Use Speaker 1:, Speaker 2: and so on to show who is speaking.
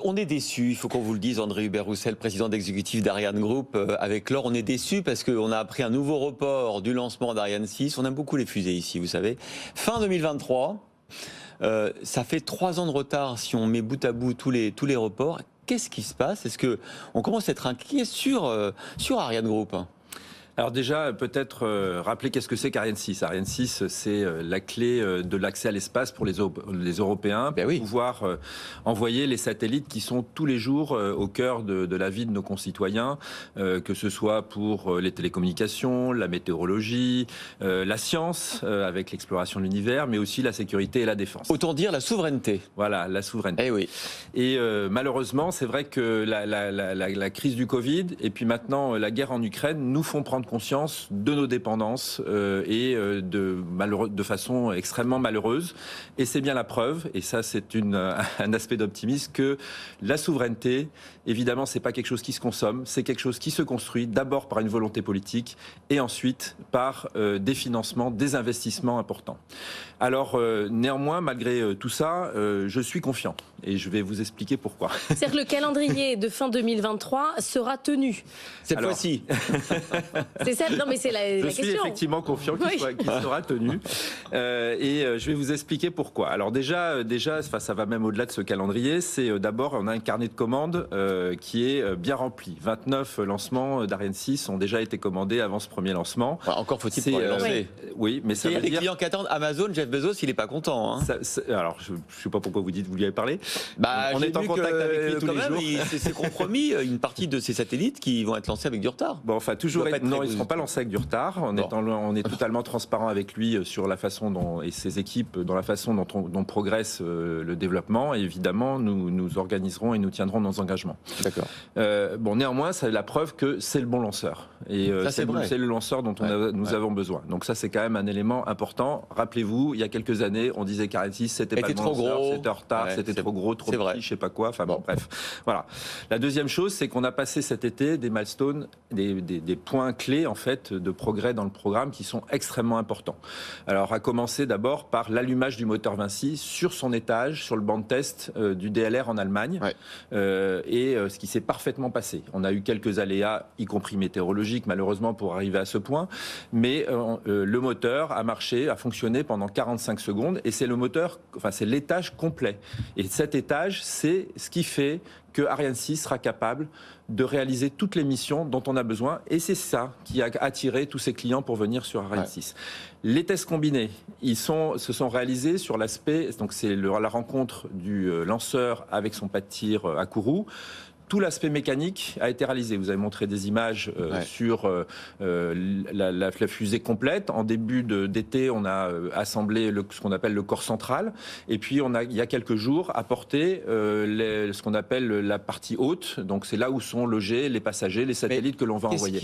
Speaker 1: On est déçu, il faut qu'on vous le dise, André Hubert-Roussel, président d'exécutif d'Ariane Group. Avec l'or, on est déçu parce qu'on a appris un nouveau report du lancement d'Ariane 6. On aime beaucoup les fusées ici, vous savez. Fin 2023, ça fait 3 ans de retard si on met bout à bout tous les reports. Qu'est-ce qui se passe? Est-ce qu'on commence à être inquiet sur Ariane Group?
Speaker 2: Alors déjà, peut-être rappeler qu'est-ce que c'est qu'Ariane 6. Ariane 6, c'est la clé de l'accès à l'espace pour les Européens, pour pouvoir envoyer les satellites qui sont tous les jours au cœur de la vie de nos concitoyens, que ce soit pour les télécommunications, la météorologie, la science, avec l'exploration de l'univers, mais aussi la sécurité et la défense.
Speaker 1: Autant dire la souveraineté.
Speaker 2: Voilà, la souveraineté.
Speaker 1: Eh oui.
Speaker 2: Et malheureusement, c'est vrai que la crise du Covid et puis maintenant la guerre en Ukraine nous font prendre conscience de nos dépendances de façon extrêmement malheureuse. Et c'est bien la preuve, et ça c'est un aspect d'optimisme, que la souveraineté, évidemment, c'est pas quelque chose qui se consomme, c'est quelque chose qui se construit d'abord par une volonté politique et ensuite par des financements, des investissements importants. Alors néanmoins, malgré tout ça, je suis confiant et je vais vous expliquer pourquoi.
Speaker 3: C'est-à-dire que le calendrier de fin 2023 sera tenu.
Speaker 1: Cette fois-ci.
Speaker 3: C'est ça, non mais c'est la question.
Speaker 2: Je suis effectivement confiant qu'il sera tenu. Et je vais vous expliquer pourquoi. Alors déjà, ça va même au-delà de ce calendrier. C'est d'abord, on a un carnet de commandes qui est bien rempli. 29 lancements d'Ariane 6 ont déjà été commandés avant ce premier lancement.
Speaker 1: Encore faut-il pouvoir les lancer.
Speaker 2: Oui, mais ça veut dire...
Speaker 1: Les clients qui attendent Amazon, Jeff Bezos, il n'est pas content. Hein.
Speaker 2: Alors, je ne sais pas pourquoi vous lui avez parlé.
Speaker 1: On est en contact avec lui tous les jours. C'est compromis une partie de ces satellites qui vont être lancés avec du retard.
Speaker 2: Bon, enfin, toujours non, ils ne seront pas lancés avec du retard. On est totalement transparent avec lui sur la façon dont, et ses équipes, dans la façon dont progresse le développement. Et évidemment, nous organiserons et nous tiendrons nos engagements.
Speaker 1: D'accord.
Speaker 2: Néanmoins, c'est la preuve que c'est le bon lanceur. Et c'est le lanceur dont nous avons besoin. Donc ça, c'est quand même un élément important. Rappelez-vous, il y a quelques années, on disait qu'Ariane 6, c'était pas le bon lanceur, c'était en retard, c'était trop gros, trop petit, je sais pas quoi. Enfin bon, bref. Voilà. La deuxième chose, c'est qu'on a passé cet été des milestones, des points clés en fait de progrès dans le programme qui sont extrêmement importants. Alors, à commencer d'abord par l'allumage du moteur Vinci sur son étage, sur le banc de test du DLR en Allemagne, ce qui s'est parfaitement passé. On a eu quelques aléas, y compris météorologiques, malheureusement, pour arriver à ce point, mais le moteur a marché, a fonctionné pendant 45 secondes, et c'est c'est l'étage complet. Et cet étage, c'est ce qui fait que Ariane 6 sera capable de réaliser toutes les missions dont on a besoin. Et c'est ça qui a attiré tous ces clients pour venir sur Ariane 6. Les tests combinés, se sont réalisés sur l'aspect, donc c'est la rencontre du lanceur avec son pas de tir à Kourou. Tout l'aspect mécanique a été réalisé. Vous avez montré des images sur la fusée complète. En début d'été, on a assemblé ce qu'on appelle le corps central. Et puis, il y a quelques jours, apporté ce qu'on appelle la partie haute. Donc, c'est là où sont logés les passagers, les satellites que l'on va envoyer.